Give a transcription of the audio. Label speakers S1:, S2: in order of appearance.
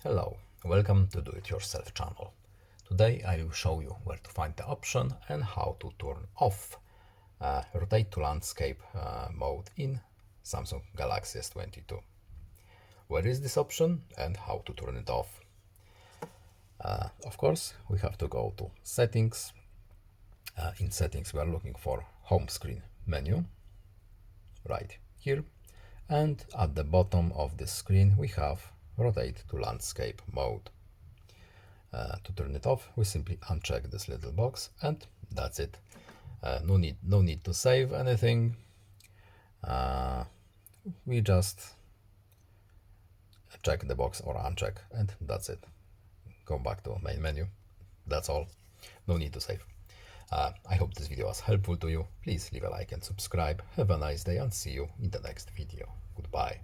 S1: Hello, welcome to Do It Yourself channel. Today I will show you where to find the option and how to turn off rotate to landscape mode in Samsung Galaxy S22. Where is this option and how to turn it off? Of course, we have to go to settings. In settings we are looking for home screen menu right here, and at the bottom of the screen we have rotate to landscape mode. To turn it off, we simply uncheck this little box and that's it. No need to save anything. We just check the box or uncheck and that's it. Go back to main menu. That's all. No need to save. I hope this video was helpful to you. Please leave a like and subscribe. Have a nice day and see you in the next video. Goodbye.